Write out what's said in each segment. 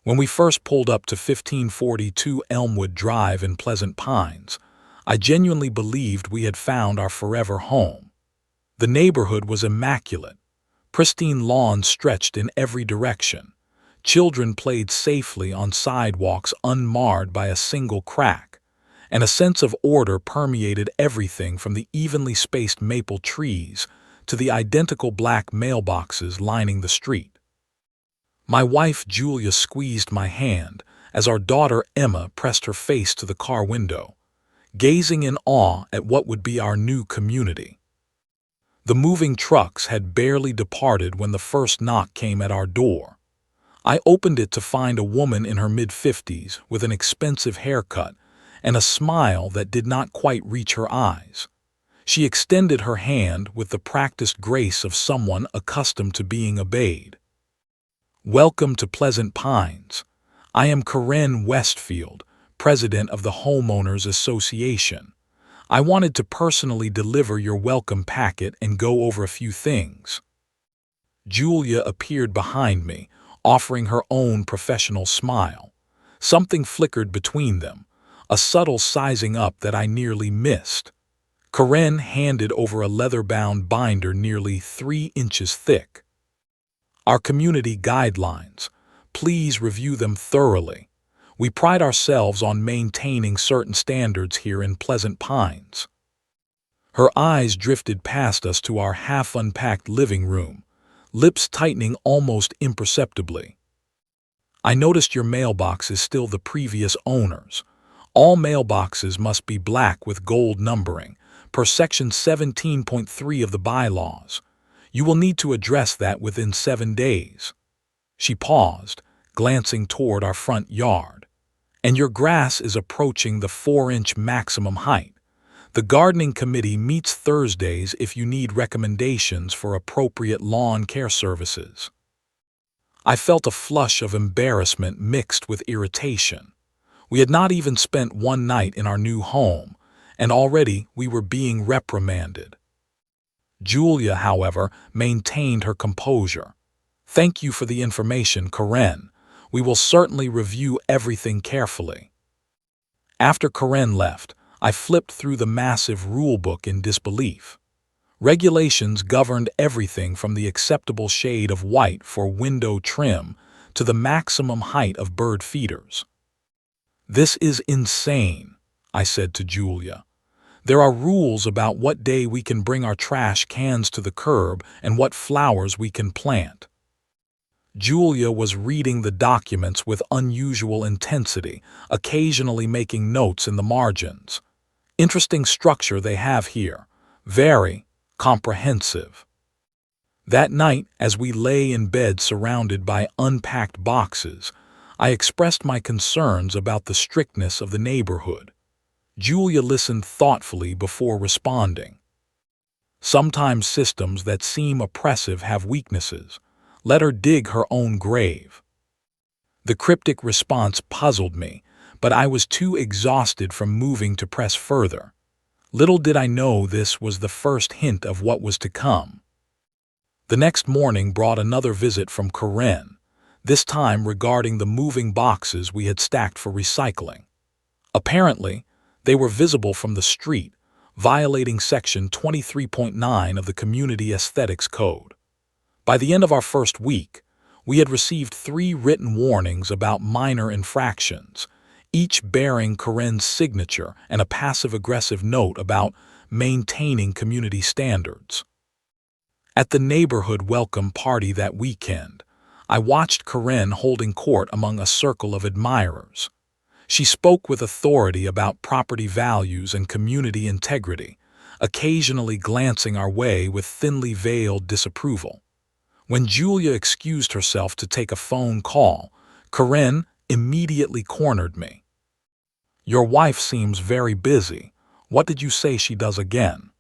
When we first pulled up to 1542 Elmwood Drive in Pleasant Pines, I genuinely believed we had found our forever home. The neighborhood was immaculate. Pristine lawns stretched in every direction. Children played safely on sidewalks unmarred by a single crack, and a sense of order permeated everything from the evenly spaced maple trees to the identical black mailboxes lining the street. My wife Julia squeezed my hand as our daughter Emma pressed her face to the car window, gazing in awe at what would be our new community. The moving trucks had barely departed when the first knock came at our door. I opened it to find a woman in her mid-50s with an expensive haircut and a smile that did not quite reach her eyes. She extended her hand with the practiced grace of someone accustomed to being obeyed. "Welcome to Pleasant Pines. I am Karen Westfield, president of the Homeowners Association. I wanted to personally deliver your welcome packet and go over a few things." Julia appeared behind me, offering her own professional smile. Something flickered between them, a subtle sizing up that I nearly missed. Karen handed over a leather-bound binder nearly 3 inches thick. "Our community guidelines. Please review them thoroughly. We pride ourselves on maintaining certain standards here in Pleasant Pines." Her eyes drifted past us to our half-unpacked living room, lips tightening almost imperceptibly. "I noticed your mailbox is still the previous owner's. All mailboxes must be black with gold numbering, per Section 17.3 of the bylaws. You will need to address that within 7 days. She paused, glancing toward our front yard. "And your grass is approaching the 4-inch maximum height. The gardening committee meets Thursdays if you need recommendations for appropriate lawn care services." I felt a flush of embarrassment mixed with irritation. We had not even spent one night in our new home, and already we were being reprimanded. Julia, however, maintained her composure. "Thank you for the information, Karen. We will certainly review everything carefully." After Karen left, I flipped through the massive rulebook in disbelief. Regulations governed everything from the acceptable shade of white for window trim to the maximum height of bird feeders. "This is insane," I said to Julia. "There are rules about what day we can bring our trash cans to the curb and what flowers we can plant." Julia was reading the documents with unusual intensity, occasionally making notes in the margins. "Interesting structure they have here. Very comprehensive." That night, as we lay in bed surrounded by unpacked boxes, I expressed my concerns about the strictness of the neighborhood. Julia listened thoughtfully before responding. "Sometimes systems that seem oppressive have weaknesses. Let her dig her own grave." The cryptic response puzzled me, but I was too exhausted from moving to press further. Little did I know this was the first hint of what was to come. The next morning brought another visit from Karen, this time regarding the moving boxes we had stacked for recycling. Apparently, they were visible from the street, violating Section 23.9 of the Community Aesthetics Code. By the end of our first week, we had received 3 written warnings about minor infractions, each bearing Karen's signature and a passive-aggressive note about maintaining community standards. At the neighborhood welcome party that weekend, I watched Karen holding court among a circle of admirers. She spoke with authority about property values and community integrity, occasionally glancing our way with thinly veiled disapproval. When Julia excused herself to take a phone call, Karen immediately cornered me. "Your wife seems very busy. What did you say she does again?"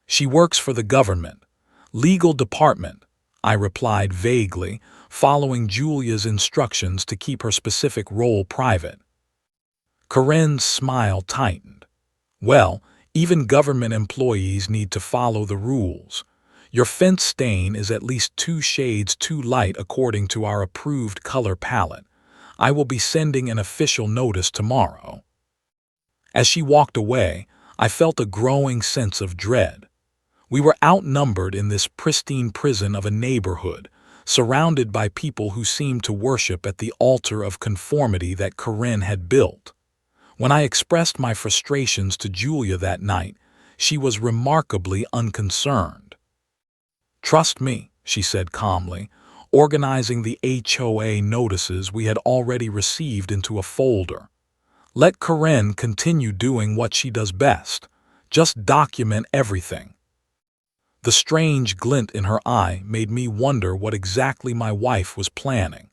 "She works for the government, legal department," I replied vaguely, following Julia's instructions to keep her specific role private. Karen's smile tightened. "Well, even government employees need to follow the rules. Your fence stain is at least 2 shades too light according to our approved color palette. I will be sending an official notice tomorrow." As she walked away, I felt a growing sense of dread. We were outnumbered in this pristine prison of a neighborhood, surrounded by people who seemed to worship at the altar of conformity that Karen had built. When I expressed my frustrations to Julia that night, she was remarkably unconcerned. "Trust me," she said calmly, organizing the HOA notices we had already received into a folder. "Let Karen continue doing what she does best. Just document everything." The strange glint in her eye made me wonder what exactly my wife was planning.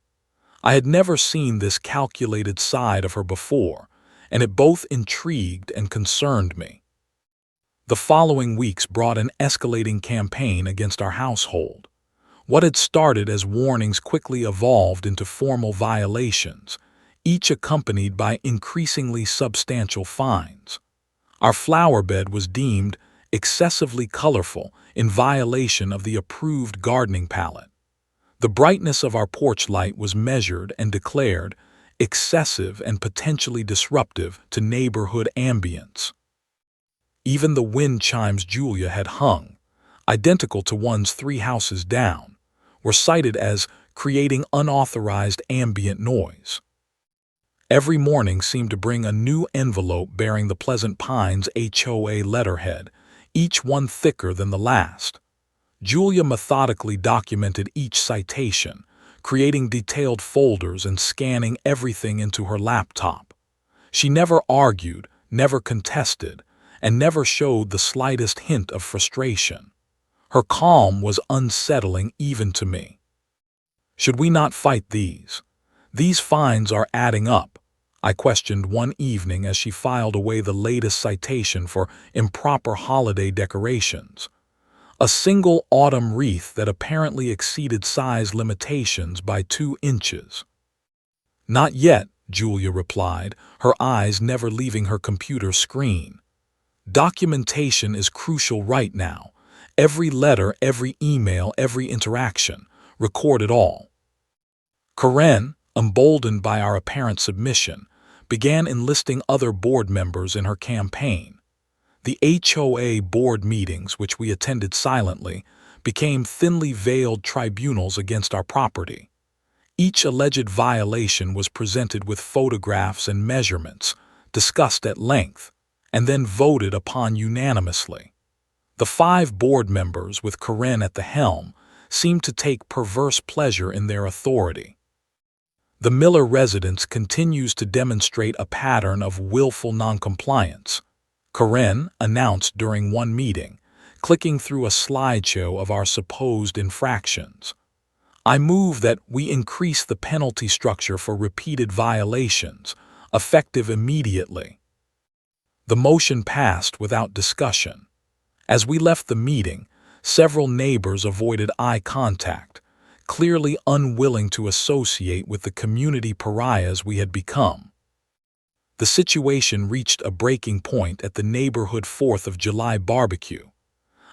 I had never seen this calculated side of her before, and it both intrigued and concerned me. The following weeks brought an escalating campaign against our household. What had started as warnings quickly evolved into formal violations, each accompanied by increasingly substantial fines. Our flower bed was deemed excessively colorful in violation of the approved gardening palette. The brightness of our porch light was measured and declared excessive and potentially disruptive to neighborhood ambience. Even the wind chimes Julia had hung, identical to ones 3 houses down, were cited as creating unauthorized ambient noise. Every morning seemed to bring a new envelope bearing the Pleasant Pines HOA letterhead, each one thicker than the last. Julia methodically documented each citation, creating detailed folders and scanning everything into her laptop. She never argued, never contested, and never showed the slightest hint of frustration. Her calm was unsettling even to me. "Should we not fight these? These fines are adding up," I questioned one evening as she filed away the latest citation for improper holiday decorations. A single autumn wreath that apparently exceeded size limitations by 2 inches. "Not yet," Julia replied, her eyes never leaving her computer screen. "Documentation is crucial right now. Every letter, every email, every interaction. Record it all." Karen, emboldened by our apparent submission, began enlisting other board members in her campaign. The HOA board meetings, which we attended silently, became thinly veiled tribunals against our property. Each alleged violation was presented with photographs and measurements, discussed at length, and then voted upon unanimously. The 5 board members, with Karen at the helm, seemed to take perverse pleasure in their authority. The Miller residence continues to demonstrate a pattern of willful noncompliance, Karen announced during one meeting, clicking through a slideshow of our supposed infractions. "I move that we increase the penalty structure for repeated violations, effective immediately." The motion passed without discussion. As we left the meeting, several neighbors avoided eye contact, clearly unwilling to associate with the community pariahs we had become. The situation reached a breaking point at the neighborhood 4th of July barbecue.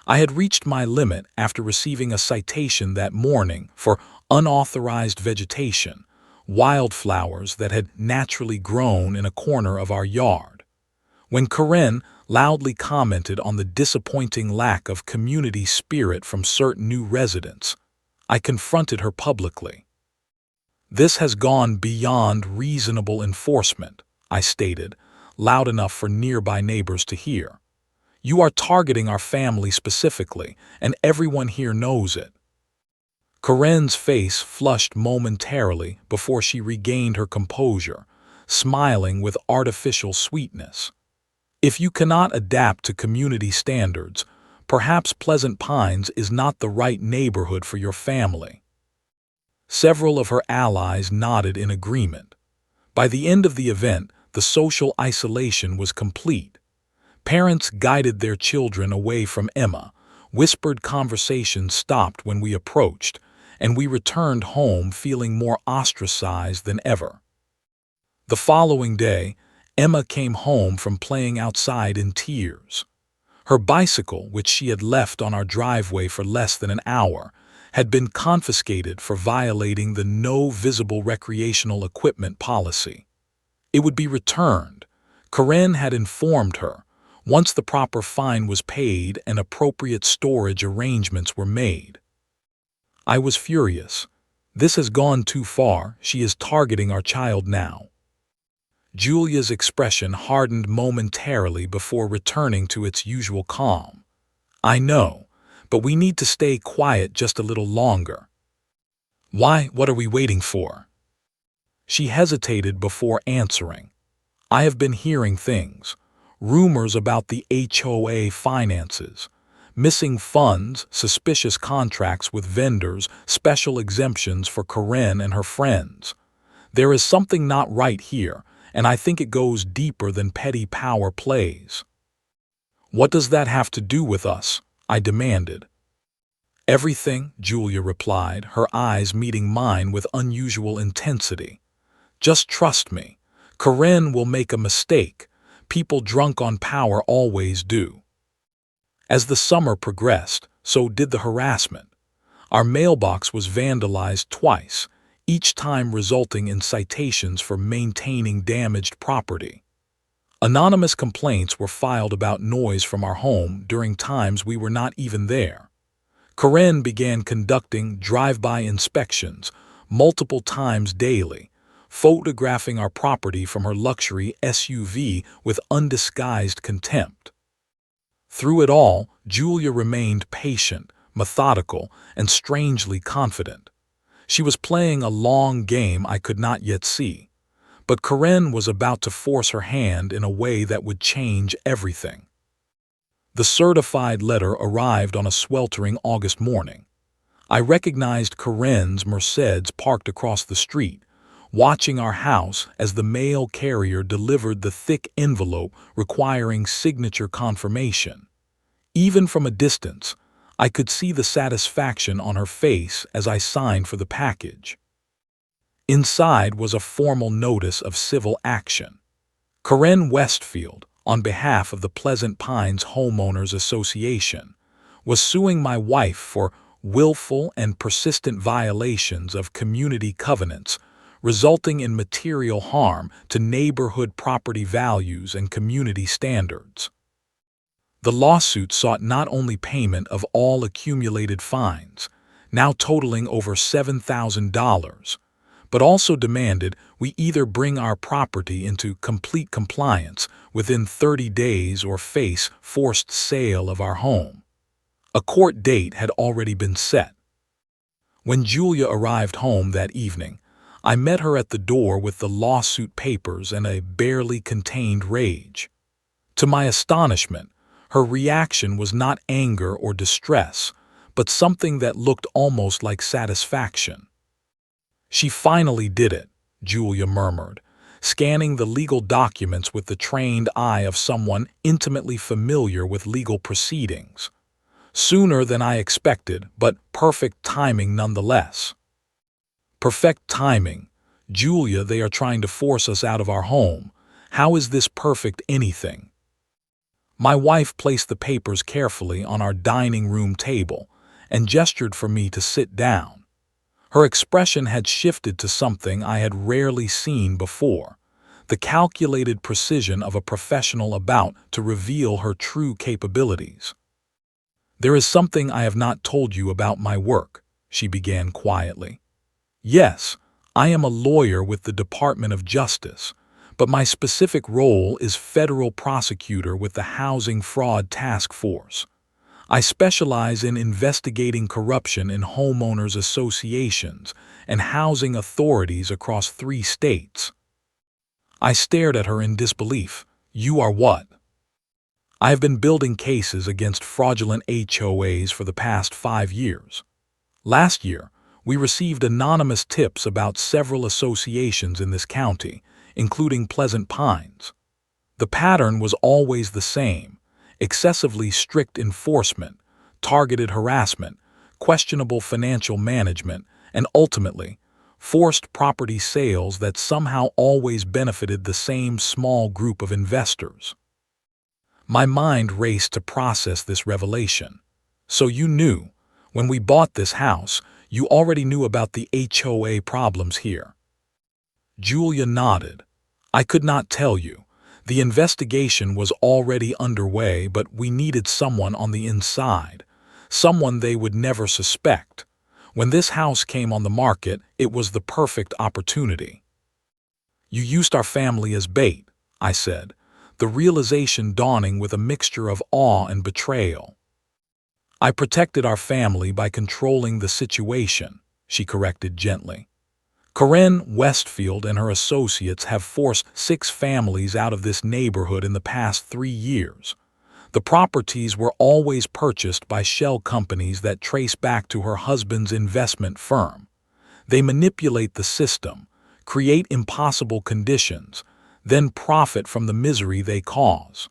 I had reached my limit after receiving a citation that morning for unauthorized vegetation, wildflowers that had naturally grown in a corner of our yard. When Karen loudly commented on the disappointing lack of community spirit from certain new residents, I confronted her publicly. "This has gone beyond reasonable enforcement," I stated, loud enough for nearby neighbors to hear. "You are targeting our family specifically, and everyone here knows it." Karen's face flushed momentarily before she regained her composure, smiling with artificial sweetness. "If you cannot adapt to community standards, perhaps Pleasant Pines is not the right neighborhood for your family." Several of her allies nodded in agreement. By the end of the event, the social isolation was complete. Parents guided their children away from Emma, whispered conversations stopped when we approached, and we returned home feeling more ostracized than ever. The following day, Emma came home from playing outside in tears. Her bicycle, which she had left on our driveway for less than an hour, had been confiscated for violating the no visible recreational equipment policy. It would be returned. Karen had informed her, once the proper fine was paid and appropriate storage arrangements were made. I was furious. This has gone too far. She is targeting our child now. Julia's expression hardened momentarily before returning to its usual calm. I know, but we need to stay quiet just a little longer. Why? What are we waiting for? She hesitated before answering. I have been hearing things. Rumors about the HOA finances. Missing funds, suspicious contracts with vendors, special exemptions for Karen and her friends. There is something not right here, and I think it goes deeper than petty power plays. What does that have to do with us? I demanded. Everything, Julia replied, her eyes meeting mine with unusual intensity. Just trust me. Karen will make a mistake. People drunk on power always do. As the summer progressed, so did the harassment. Our mailbox was vandalized twice, each time resulting in citations for maintaining damaged property. Anonymous complaints were filed about noise from our home during times we were not even there. Karen began conducting drive-by inspections multiple times daily, photographing our property from her luxury SUV with undisguised contempt. Through it all, Julia remained patient, methodical, and strangely confident. She was playing a long game I could not yet see, but Karen was about to force her hand in a way that would change everything. The certified letter arrived on a sweltering August morning. I recognized Karen's Mercedes parked across the street, watching our house as the mail carrier delivered the thick envelope requiring signature confirmation. Even from a distance, I could see the satisfaction on her face as I signed for the package. Inside was a formal notice of civil action. Karen Westfield, on behalf of the Pleasant Pines Homeowners Association, was suing my wife for willful and persistent violations of community covenants, resulting in material harm to neighborhood property values and community standards. The lawsuit sought not only payment of all accumulated fines, now totaling over $7,000, but also demanded we either bring our property into complete compliance within 30 days or face forced sale of our home. A court date had already been set. When Julia arrived home that evening, I met her at the door with the lawsuit papers and a barely contained rage. To my astonishment, her reaction was not anger or distress, but something that looked almost like satisfaction. She finally did it, Julia murmured, scanning the legal documents with the trained eye of someone intimately familiar with legal proceedings. Sooner than I expected, but perfect timing nonetheless. Perfect timing. Julia, they are trying to force us out of our home. How is this perfect anything? My wife placed the papers carefully on our dining room table and gestured for me to sit down. Her expression had shifted to something I had rarely seen before, the calculated precision of a professional about to reveal her true capabilities. There is something I have not told you about my work, she began quietly. Yes, I am a lawyer with the Department of Justice, but my specific role is federal prosecutor with the Housing Fraud Task Force. I specialize in investigating corruption in homeowners associations and housing authorities across 3 states. I stared at her in disbelief. You are what? I have been building cases against fraudulent HOAs for the past 5 years. Last year, we received anonymous tips about several associations in this county, including Pleasant Pines. The pattern was always the same: excessively strict enforcement, targeted harassment, questionable financial management, and ultimately, forced property sales that somehow always benefited the same small group of investors. My mind raced to process this revelation. So you knew. When we bought this house, you already knew about the HOA problems here. Julia nodded. I could not tell you. The investigation was already underway, but we needed someone on the inside, someone they would never suspect. When this house came on the market, it was the perfect opportunity. You used our family as bait, I said, the realization dawning with a mixture of awe and betrayal. I protected our family by controlling the situation, she corrected gently. Karen Westfield and her associates have forced 6 families out of this neighborhood in the past 3 years. The properties were always purchased by shell companies that trace back to her husband's investment firm. They manipulate the system, create impossible conditions, then profit from the misery they cause.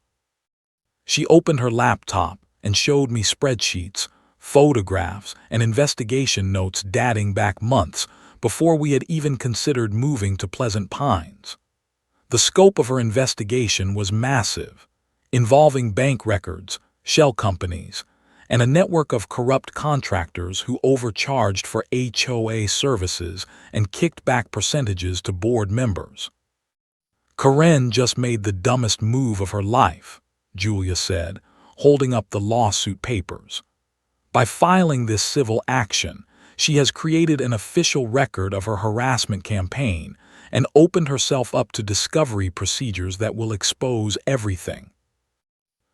She opened her laptop and showed me spreadsheets, photographs, and investigation notes dating back months before we had even considered moving to Pleasant Pines. The scope of her investigation was massive, involving bank records, shell companies, and a network of corrupt contractors who overcharged for HOA services and kicked back percentages to board members. Karen just made the dumbest move of her life, Julia said, holding up the lawsuit papers. By filing this civil action, she has created an official record of her harassment campaign and opened herself up to discovery procedures that will expose everything.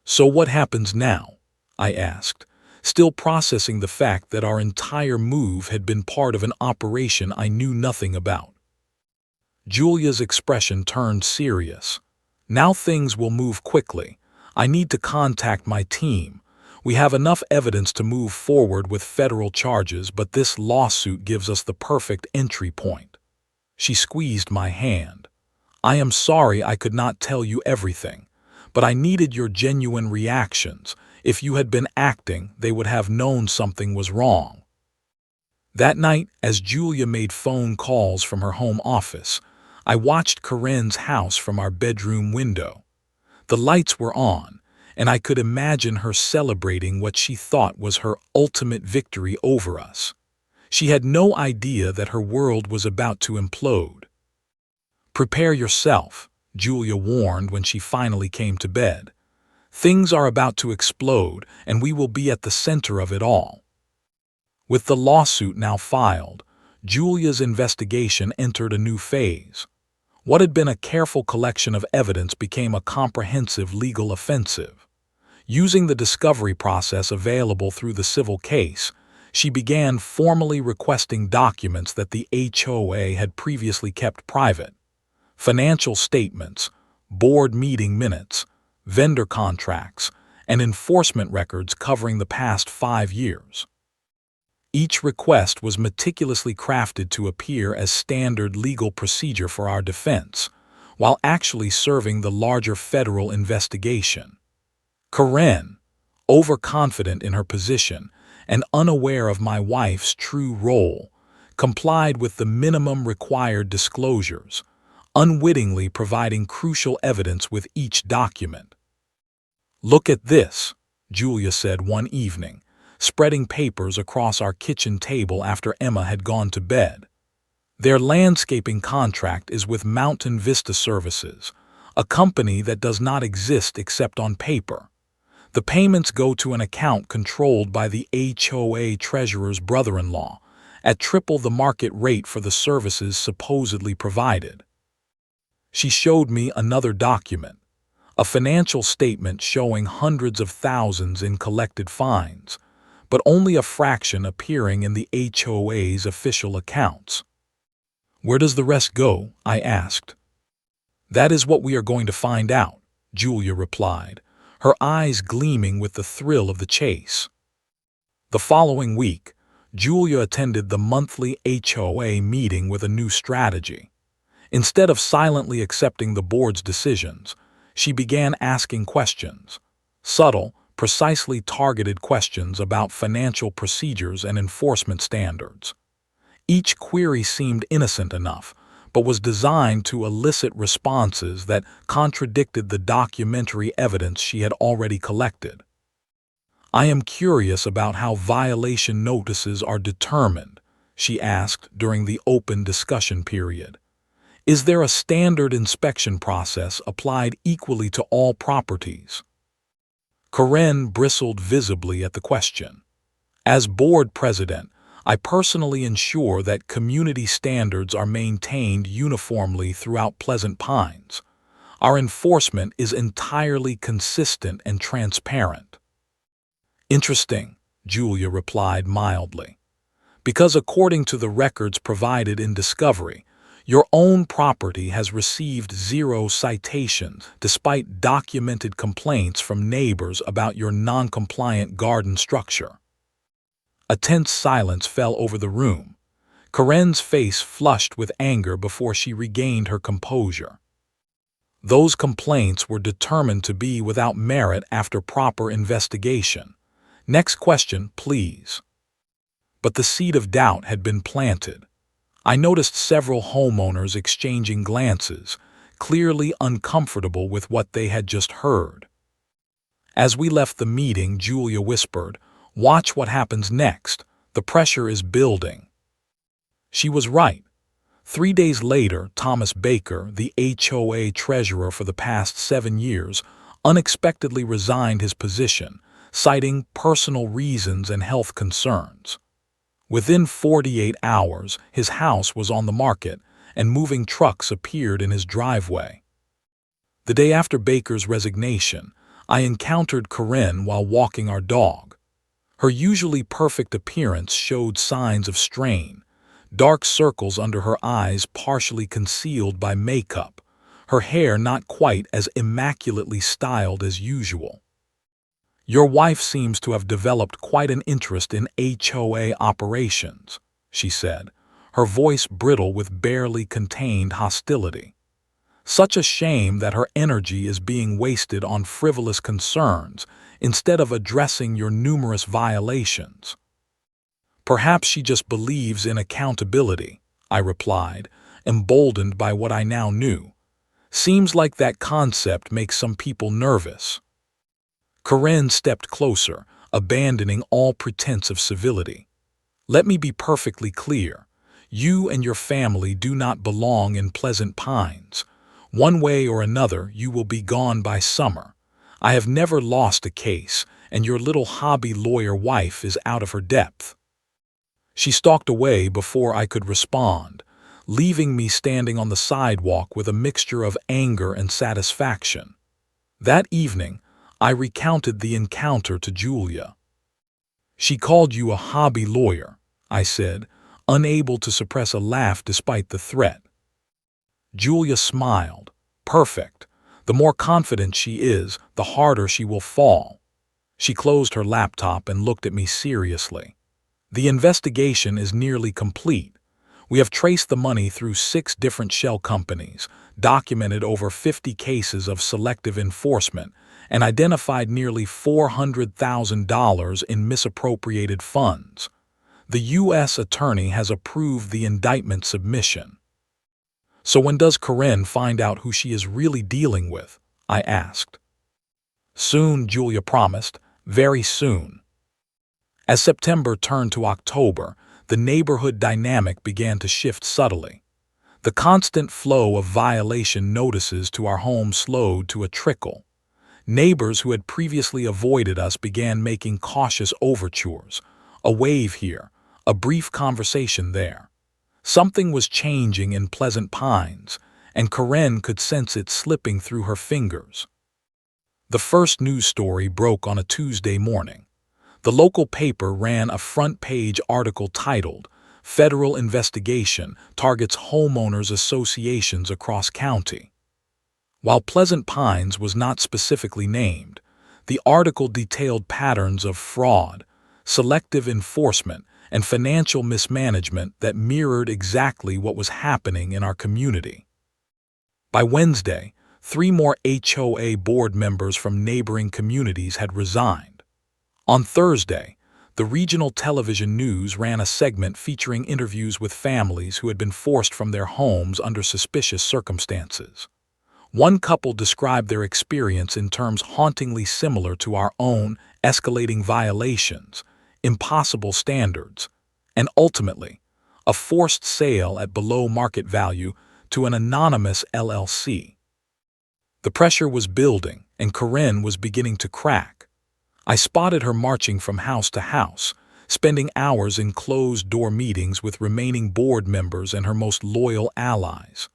So what happens now? I asked, still processing the fact that our entire move had been part of an operation I knew nothing about. Julia's expression turned serious. Now things will move quickly. I need to contact my team. We have enough evidence to move forward with federal charges, but this lawsuit gives us the perfect entry point. She squeezed my hand. I am sorry I could not tell you everything, but I needed your genuine reactions. If you had been acting, they would have known something was wrong. That night, as Julia made phone calls from her home office, I watched Karen's house from our bedroom window. The lights were on, and I could imagine her celebrating what she thought was her ultimate victory over us. She had no idea that her world was about to implode. Prepare yourself, Julia warned when she finally came to bed. Things are about to explode, and we will be at the center of it all. With the lawsuit now filed, Julia's investigation entered a new phase. What had been a careful collection of evidence became a comprehensive legal offensive. Using the discovery process available through the civil case, she began formally requesting documents that the HOA had previously kept private. Financial statements, board meeting minutes, vendor contracts, and enforcement records covering the past 5 years. Each request was meticulously crafted to appear as standard legal procedure for our defense, while actually serving the larger federal investigation. Karen, overconfident in her position and unaware of my wife's true role, complied with the minimum required disclosures, unwittingly providing crucial evidence with each document. Look at this, Julia said one evening, spreading papers across our kitchen table after Emma had gone to bed. Their landscaping contract is with Mountain Vista Services, a company that does not exist except on paper. The payments go to an account controlled by the HOA treasurer's brother-in-law at triple the market rate for the services supposedly provided. She showed me another document, a financial statement showing hundreds of thousands in collected fines, but only a fraction appearing in the HOA's official accounts. Where does the rest go? I asked. That is what we are going to find out, Julia replied, her eyes gleaming with the thrill of the chase. The following week, Julia attended the monthly HOA meeting with a new strategy. Instead of silently accepting the board's decisions, she began asking questions, subtle, precisely targeted questions about financial procedures and enforcement standards. Each query seemed innocent enough, but was designed to elicit responses that contradicted the documentary evidence she had already collected. I am curious about how violation notices are determined, she asked during the open discussion period. Is there a standard inspection process applied equally to all properties? Karen bristled visibly at the question. As board president, I personally ensure that community standards are maintained uniformly throughout Pleasant Pines. Our enforcement is entirely consistent and transparent. Interesting, Julia replied mildly. Because according to the records provided in discovery, your own property has received 0 citations despite documented complaints from neighbors about your non-compliant garden structure. A tense silence fell over the room. Karen's face flushed with anger before she regained her composure. Those complaints were determined to be without merit after proper investigation. Next question, please. But the seed of doubt had been planted. I noticed several homeowners exchanging glances, clearly uncomfortable with what they had just heard. As we left the meeting, Julia whispered, "Watch what happens next. The pressure is building." She was right. 3 days later, Thomas Baker, the HOA treasurer for the past 7 years, unexpectedly resigned his position, citing personal reasons and health concerns. Within 48 hours, his house was on the market, and moving trucks appeared in his driveway. The day after Baker's resignation, I encountered Karen while walking our dog. Her usually perfect appearance showed signs of strain, dark circles under her eyes partially concealed by makeup, her hair not quite as immaculately styled as usual. "Your wife seems to have developed quite an interest in HOA operations," she said, her voice brittle with barely contained hostility. "Such a shame that her energy is being wasted on frivolous concerns instead of addressing your numerous violations." "Perhaps she just believes in accountability," I replied, emboldened by what I now knew. "Seems like that concept makes some people nervous." Karen stepped closer, abandoning all pretense of civility. "Let me be perfectly clear. You and your family do not belong in Pleasant Pines. One way or another, you will be gone by summer. I have never lost a case, and your little hobby lawyer wife is out of her depth." She stalked away before I could respond, leaving me standing on the sidewalk with a mixture of anger and satisfaction. That evening, I recounted the encounter to Julia. "She called you a hobby lawyer," I said, unable to suppress a laugh despite the threat. Julia smiled. "Perfect. The more confident she is, the harder she will fall." She closed her laptop and looked at me seriously. "The investigation is nearly complete. We have traced the money through 6 different shell companies, documented over 50 cases of selective enforcement, and identified nearly $400,000 in misappropriated funds. The U.S. Attorney has approved the indictment submission." "So when does Karen find out who she is really dealing with?" I asked. "Soon," Julia promised, "very soon." As September turned to October, the neighborhood dynamic began to shift subtly. The constant flow of violation notices to our home slowed to a trickle. Neighbors who had previously avoided us began making cautious overtures, a wave here, a brief conversation there. Something was changing in Pleasant Pines, and Karen could sense it slipping through her fingers. The first news story broke on a Tuesday morning. The local paper ran a front-page article titled, "Federal Investigation Targets Homeowners Associations Across County." While Pleasant Pines was not specifically named, the article detailed patterns of fraud, selective enforcement, and financial mismanagement that mirrored exactly what was happening in our community. By Wednesday, 3 more HOA board members from neighboring communities had resigned. On Thursday, the regional television news ran a segment featuring interviews with families who had been forced from their homes under suspicious circumstances. One couple described their experience in terms hauntingly similar to our own escalating violations, impossible standards, and ultimately, a forced sale at below market value to an anonymous LLC. The pressure was building, and Karen was beginning to crack. I spotted her marching from house to house, spending hours in closed-door meetings with remaining board members and her most loyal allies.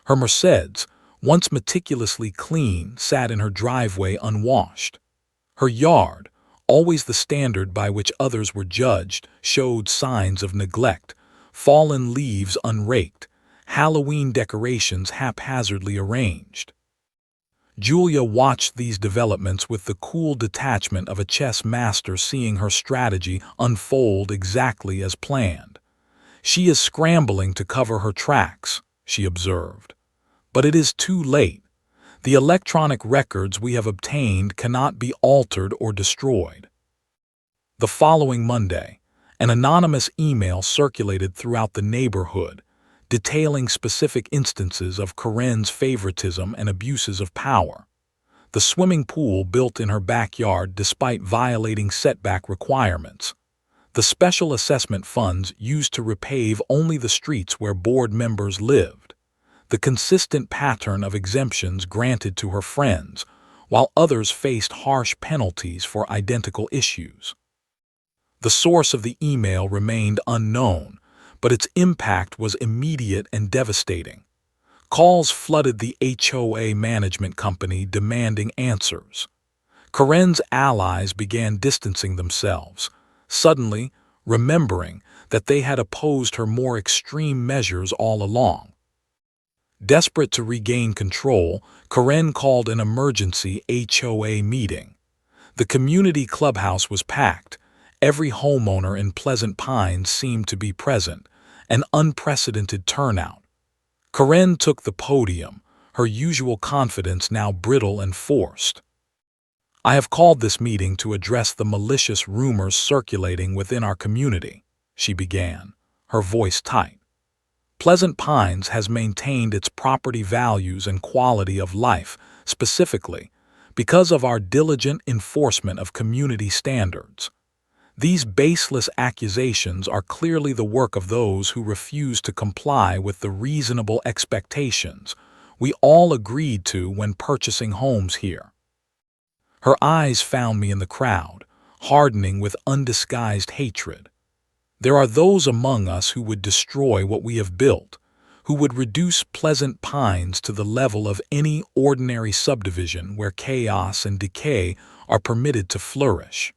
Her Mercedes, once meticulously clean, sat in her driveway unwashed. Her yard, always the standard by which others were judged, showed signs of neglect, fallen leaves unraked, Halloween decorations haphazardly arranged. Julia watched these developments with the cool detachment of a chess master seeing her strategy unfold exactly as planned. "She is scrambling to cover her tracks," she observed. "But it is too late. The electronic records we have obtained cannot be altered or destroyed." The following Monday, an anonymous email circulated throughout the neighborhood, detailing specific instances of Karen's favoritism and abuses of power. The swimming pool built in her backyard despite violating setback requirements. The special assessment funds used to repave only the streets where board members lived. The consistent pattern of exemptions granted to her friends, while others faced harsh penalties for identical issues. The source of the email remained unknown, but its impact was immediate and devastating. Calls flooded the HOA management company demanding answers. Karen's allies began distancing themselves, suddenly remembering that they had opposed her more extreme measures all along. Desperate to regain control, Karen called an emergency HOA meeting. The community clubhouse was packed. Every homeowner in Pleasant Pines seemed to be present, an unprecedented turnout. Karen took the podium, her usual confidence now brittle and forced. "I have called this meeting to address the malicious rumors circulating within our community," she began, her voice tight. "Pleasant Pines has maintained its property values and quality of life, specifically because of our diligent enforcement of community standards. These baseless accusations are clearly the work of those who refuse to comply with the reasonable expectations we all agreed to when purchasing homes here." Her eyes found me in the crowd, hardening with undisguised hatred. "There are those among us who would destroy what we have built, who would reduce Pleasant Pines to the level of any ordinary subdivision where chaos and decay are permitted to flourish."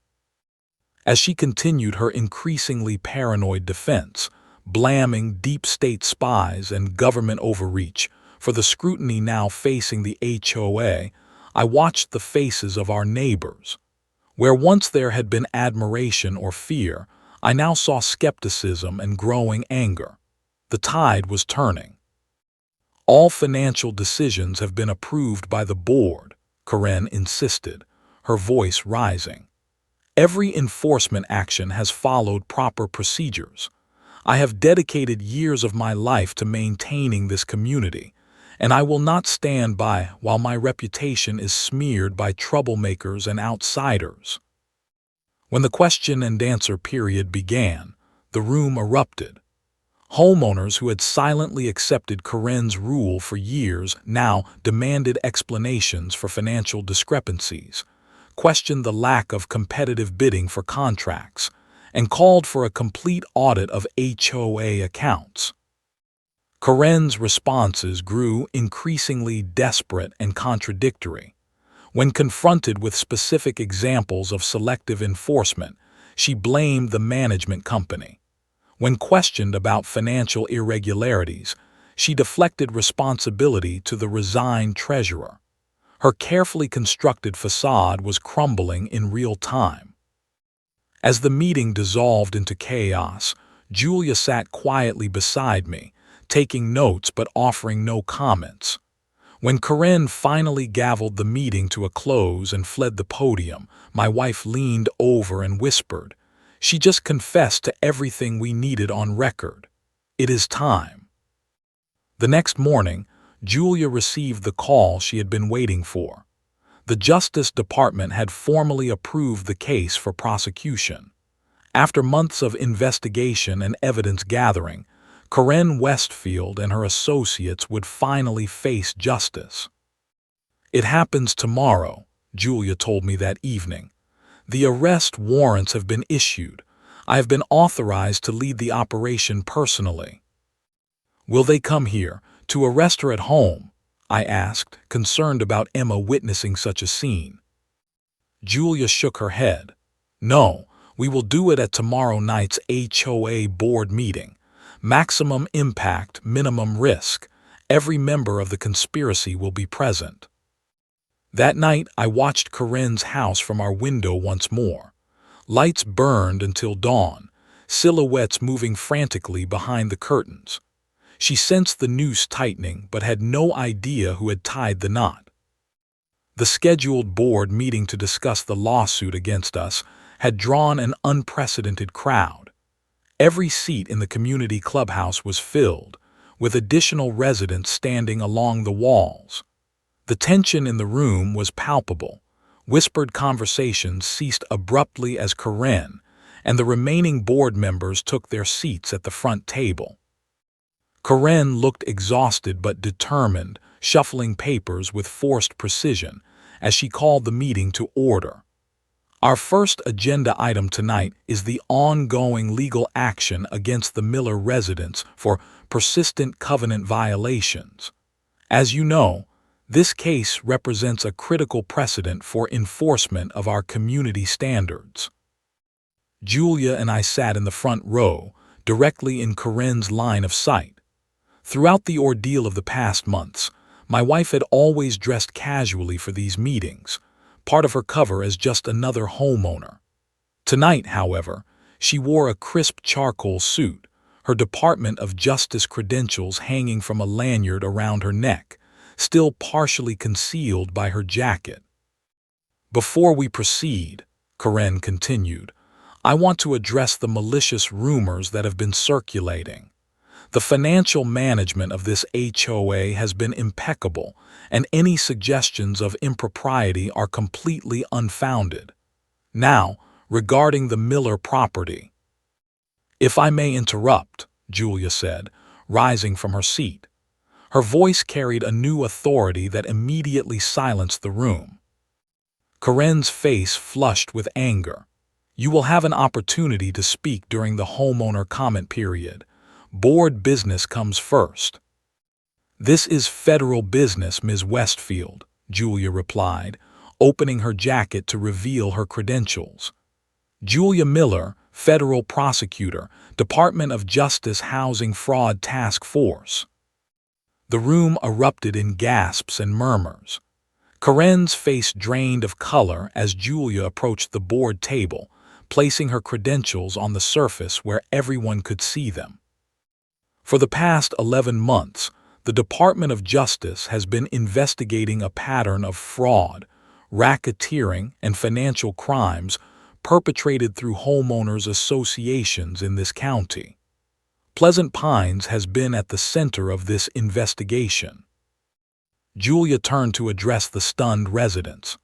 As she continued her increasingly paranoid defense, blaming deep state spies and government overreach for the scrutiny now facing the HOA, I watched the faces of our neighbors. Where once there had been admiration or fear, I now saw skepticism and growing anger. The tide was turning. "All financial decisions have been approved by the board," Karen insisted, her voice rising. "Every enforcement action has followed proper procedures. I have dedicated years of my life to maintaining this community, and I will not stand by while my reputation is smeared by troublemakers and outsiders." When the question and answer period began, the room erupted. Homeowners who had silently accepted Karen's rule for years now demanded explanations for financial discrepancies, questioned the lack of competitive bidding for contracts, and called for a complete audit of HOA accounts. Karen's responses grew increasingly desperate and contradictory. When confronted with specific examples of selective enforcement, she blamed the management company. When questioned about financial irregularities, she deflected responsibility to the resigned treasurer. Her carefully constructed facade was crumbling in real time. As the meeting dissolved into chaos, Julia sat quietly beside me, taking notes but offering no comments. When Karen finally gavelled the meeting to a close and fled the podium, my wife leaned over and whispered, "She just confessed to everything we needed on record. It is time." The next morning, Julia received the call she had been waiting for. The Justice Department had formally approved the case for prosecution. After months of investigation and evidence gathering, Karen Westfield and her associates would finally face justice. "It happens tomorrow," Julia told me that evening. "The arrest warrants have been issued. I have been authorized to lead the operation personally." "Will they come here to arrest her at home?" I asked, concerned about Emma witnessing such a scene. Julia shook her head. "No, we will do it at tomorrow night's HOA board meeting. Maximum impact, minimum risk. Every member of the conspiracy will be present." That night, I watched Karen's house from our window once more. Lights burned until dawn, silhouettes moving frantically behind the curtains. She sensed the noose tightening but had no idea who had tied the knot. The scheduled board meeting to discuss the lawsuit against us had drawn an unprecedented crowd. Every seat in the community clubhouse was filled, with additional residents standing along the walls. The tension in the room was palpable. Whispered conversations ceased abruptly as Karen and the remaining board members took their seats at the front table. Karen looked exhausted but determined, shuffling papers with forced precision as she called the meeting to order. "Our first agenda item tonight is the ongoing legal action against the Miller residents for persistent covenant violations. As you know, this case represents a critical precedent for enforcement of our community standards." Julia and I sat in the front row, directly in Karen's line of sight. Throughout the ordeal of the past months, my wife had always dressed casually for these meetings, part of her cover as just another homeowner. Tonight, however, she wore a crisp charcoal suit, her Department of Justice credentials hanging from a lanyard around her neck, still partially concealed by her jacket. "Before we proceed," Karen continued, "I want to address the malicious rumors that have been circulating. The financial management of this HOA has been impeccable, and any suggestions of impropriety are completely unfounded. Now, regarding the Miller property." "If I may interrupt," Julia said, rising from her seat. Her voice carried a new authority that immediately silenced the room. Karen's face flushed with anger. "You will have an opportunity to speak during the homeowner comment period. Board business comes first." "This is federal business, Ms. Westfield," Julia replied, opening her jacket to reveal her credentials. "Julia Miller, Federal Prosecutor, Department of Justice Housing Fraud Task Force." The room erupted in gasps and murmurs. Karen's face drained of color as Julia approached the board table, placing her credentials on the surface where everyone could see them. "For the past 11 months, the Department of Justice has been investigating a pattern of fraud, racketeering, and financial crimes perpetrated through homeowners associations in this county. Pleasant Pines has been at the center of this investigation." Julia turned to address the stunned residents.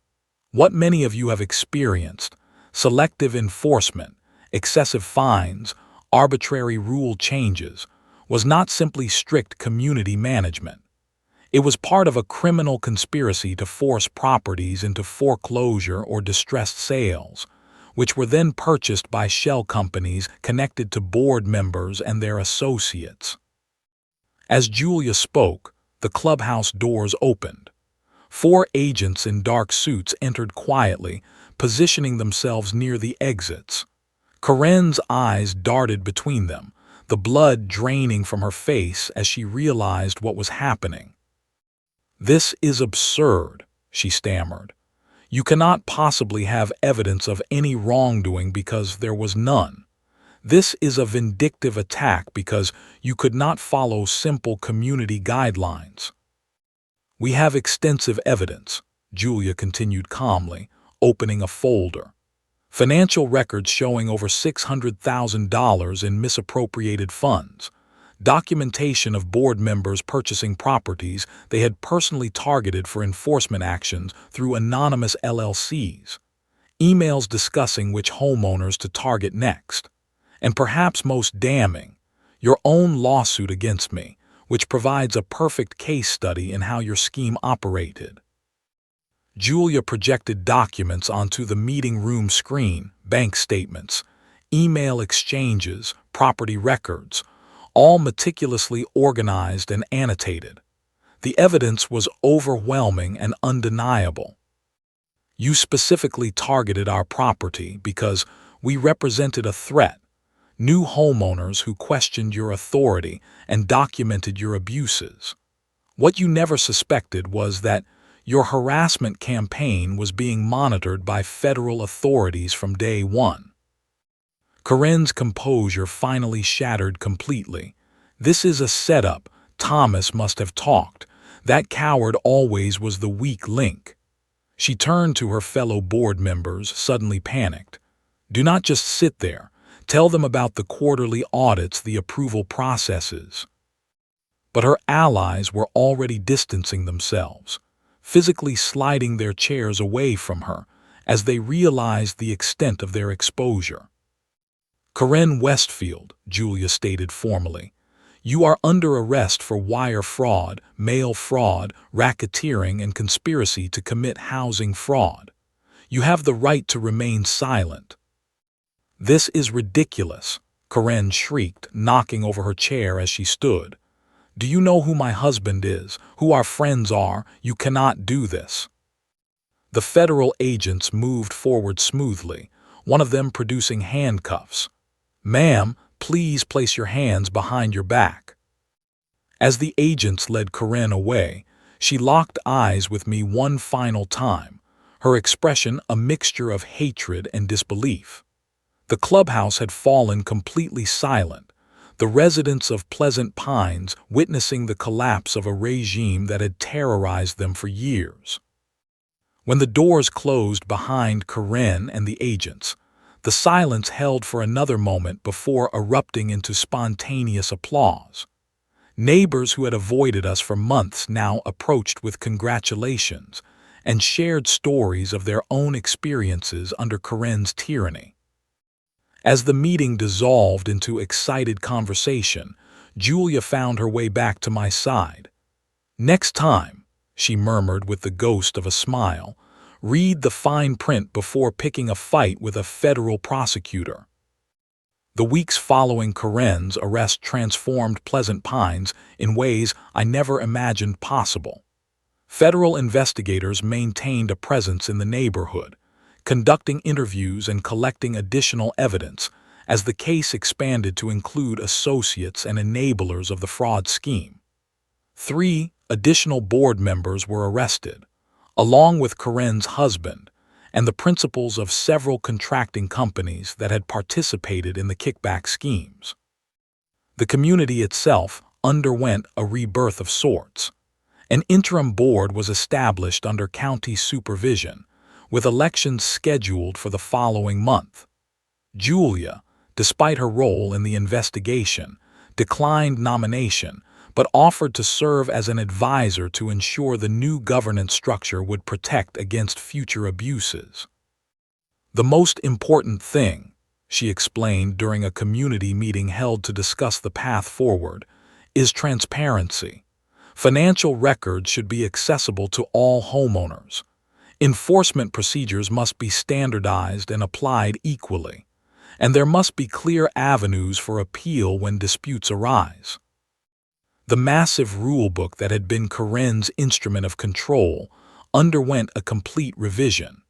"What many of you have experienced, selective enforcement, excessive fines, arbitrary rule changes, was not simply strict community management. It was part of a criminal conspiracy to force properties into foreclosure or distressed sales, which were then purchased by shell companies connected to board members and their associates." As Julia spoke, the clubhouse doors opened. 4 agents in dark suits entered quietly, positioning themselves near the exits. Karen's eyes darted between them, the blood draining from her face as she realized what was happening. "This is absurd," she stammered. "You cannot possibly have evidence of any wrongdoing because there was none. This is a vindictive attack because you could not follow simple community guidelines." "We have extensive evidence," Julia continued calmly, opening a folder. "Financial records showing over $600,000 in misappropriated funds, documentation of board members purchasing properties they had personally targeted for enforcement actions through anonymous LLCs, emails discussing which homeowners to target next, and perhaps most damning, your own lawsuit against me, which provides a perfect case study in how your scheme operated. Julia projected documents onto the meeting room screen, bank statements, email exchanges, property records, all meticulously organized and annotated. The evidence was overwhelming and undeniable. You specifically targeted our property because we represented a threat, new homeowners who questioned your authority and documented your abuses. What you never suspected was that your harassment campaign was being monitored by federal authorities from day one. Karen's composure finally shattered completely. This is a setup. Thomas must have talked. That coward always was the weak link. She turned to her fellow board members, suddenly panicked. Do not just sit there. Tell them about the quarterly audits, the approval processes. But her allies were already distancing themselves, physically sliding their chairs away from her as they realized the extent of their exposure. Karen Westfield, Julia stated formally, you are under arrest for wire fraud, mail fraud, racketeering, and conspiracy to commit housing fraud. You have the right to remain silent. This is ridiculous, Karen shrieked, knocking over her chair as she stood. Do you know who my husband is, who our friends are? You cannot do this. The federal agents moved forward smoothly, one of them producing handcuffs. Ma'am, please place your hands behind your back. As the agents led Karen away, she locked eyes with me one final time, her expression a mixture of hatred and disbelief. The clubhouse had fallen completely silent, the residents of Pleasant Pines witnessing the collapse of a regime that had terrorized them for years. When the doors closed behind Karen and the agents, the silence held for another moment before erupting into spontaneous applause. Neighbors who had avoided us for months now approached with congratulations and shared stories of their own experiences under Karen's tyranny. As the meeting dissolved into excited conversation, Julia found her way back to my side. Next time, she murmured with the ghost of a smile, read the fine print before picking a fight with a federal prosecutor. The weeks following Karen's arrest transformed Pleasant Pines in ways I never imagined possible. Federal investigators maintained a presence in the neighborhood, conducting interviews and collecting additional evidence as the case expanded to include associates and enablers of the fraud scheme. 3 additional board members were arrested, along with Karen's husband and the principals of several contracting companies that had participated in the kickback schemes. The community itself underwent a rebirth of sorts. An interim board was established under county supervision, with elections scheduled for the following month. Julia, despite her role in the investigation, declined nomination but offered to serve as an advisor to ensure the new governance structure would protect against future abuses. The most important thing, she explained during a community meeting held to discuss the path forward, is transparency. Financial records should be accessible to all homeowners. Enforcement procedures must be standardized and applied equally, and there must be clear avenues for appeal when disputes arise. The massive rulebook that had been Karen's instrument of control underwent a complete revision.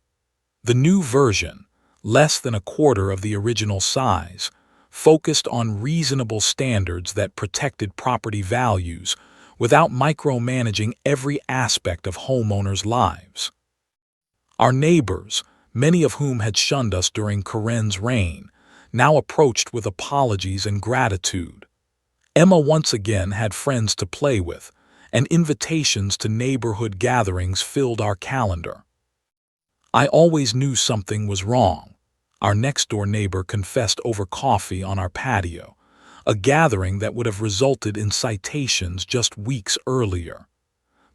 The new version, less than a quarter of the original size, focused on reasonable standards that protected property values without micromanaging every aspect of homeowners' lives. Our neighbors, many of whom had shunned us during Karen's reign, now approached with apologies and gratitude. Emma once again had friends to play with, and invitations to neighborhood gatherings filled our calendar. I always knew something was wrong, our next-door neighbor confessed over coffee on our patio. a gathering that would have resulted in citations just weeks earlier.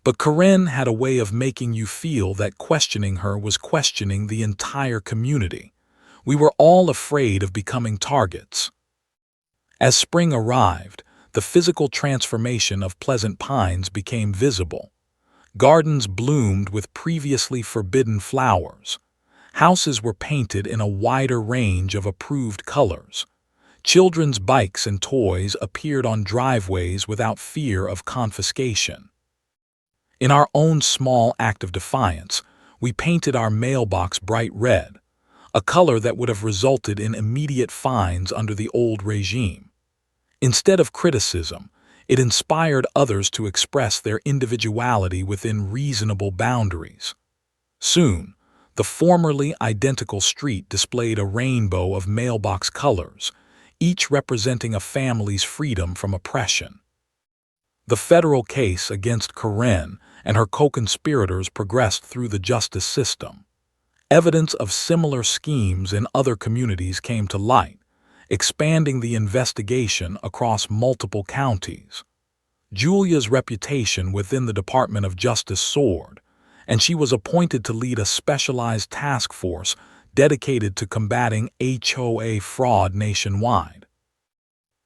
But Karen had a way of making you feel that questioning her was questioning the entire community. We were all afraid of becoming targets. As spring arrived, the physical transformation of Pleasant Pines became visible. Gardens bloomed with previously forbidden flowers. Houses were painted in a wider range of approved colors. Children's bikes and toys appeared on driveways without fear of confiscation. In our own small act of defiance, we painted our mailbox bright red, a color that would have resulted in immediate fines under the old regime. Instead of criticism, it inspired others to express their individuality within reasonable boundaries. Soon, the formerly identical street displayed a rainbow of mailbox colors, each representing a family's freedom from oppression. The federal case against Karen and her co-conspirators progressed through the justice system. Evidence of similar schemes in other communities came to light, expanding the investigation across multiple counties. Julia's reputation within the Department of Justice soared, and she was appointed to lead a specialized task force dedicated to combating HOA fraud nationwide.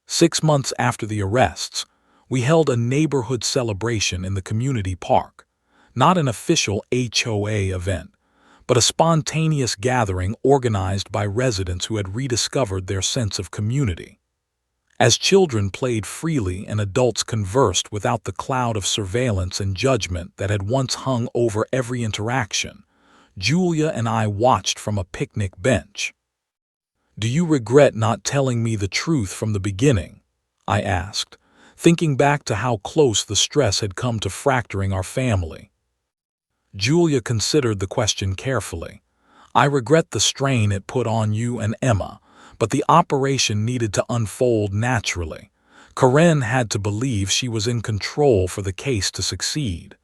6 months after the arrests, we held a neighborhood celebration in the community park, not an official HOA event, but a spontaneous gathering organized by residents who had rediscovered their sense of community. As children played freely and adults conversed without the cloud of surveillance and judgment that had once hung over every interaction, Julia and I watched from a picnic bench. "Do you regret not telling me the truth from the beginning?" I asked, thinking back to how close the stress had come to fracturing our family. Julia considered the question carefully. "I regret the strain it put on you and Emma, but the operation needed to unfold naturally. Karen had to believe she was in control for the case to succeed."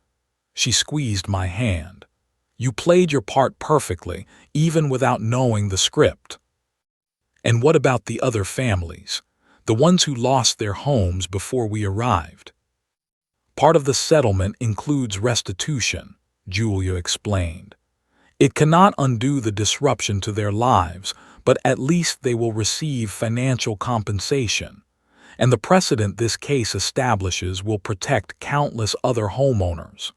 She squeezed my hand. "You played your part perfectly, even without knowing the script." "And what about the other families, the ones who lost their homes before we arrived?" "Part of the settlement includes restitution," Julia explained. "It cannot undo the disruption to their lives, but at least they will receive financial compensation. And the precedent this case establishes will protect countless other homeowners."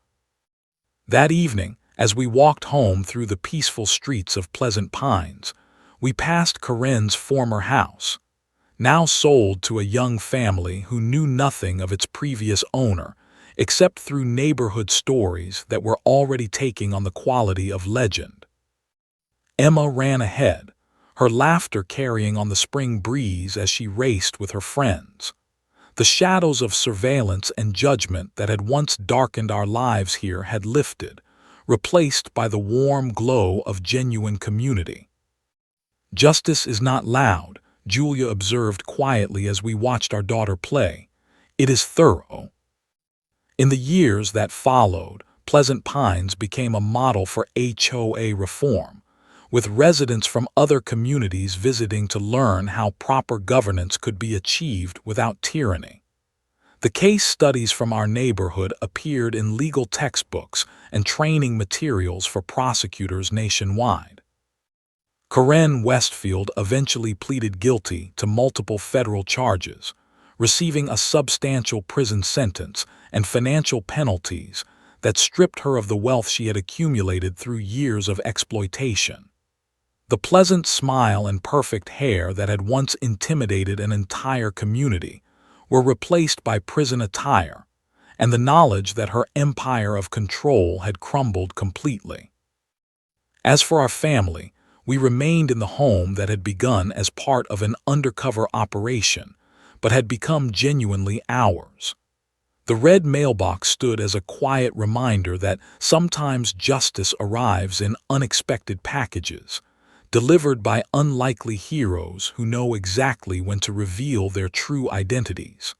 That evening, as we walked home through the peaceful streets of Pleasant Pines, we passed Karen's former house, now sold to a young family who knew nothing of its previous owner, except through neighborhood stories that were already taking on the quality of legend. Emma ran ahead, her laughter carrying on the spring breeze as she raced with her friends. The shadows of surveillance and judgment that had once darkened our lives here had lifted, replaced by the warm glow of genuine community. "Justice is not loud," Julia observed quietly as we watched our daughter play. "It is thorough." In the years that followed, Pleasant Pines became a model for HOA reform, with residents from other communities visiting to learn how proper governance could be achieved without tyranny. The case studies from our neighborhood appeared in legal textbooks and training materials for prosecutors nationwide. Karen Westfield eventually pleaded guilty to multiple federal charges, receiving a substantial prison sentence and financial penalties that stripped her of the wealth she had accumulated through years of exploitation. The pleasant smile and perfect hair that had once intimidated an entire community were replaced by prison attire, and the knowledge that her empire of control had crumbled completely. As for our family, we remained in the home that had begun as part of an undercover operation, but had become genuinely ours. The red mailbox stood as a quiet reminder that sometimes justice arrives in unexpected packages, delivered by unlikely heroes who know exactly when to reveal their true identities.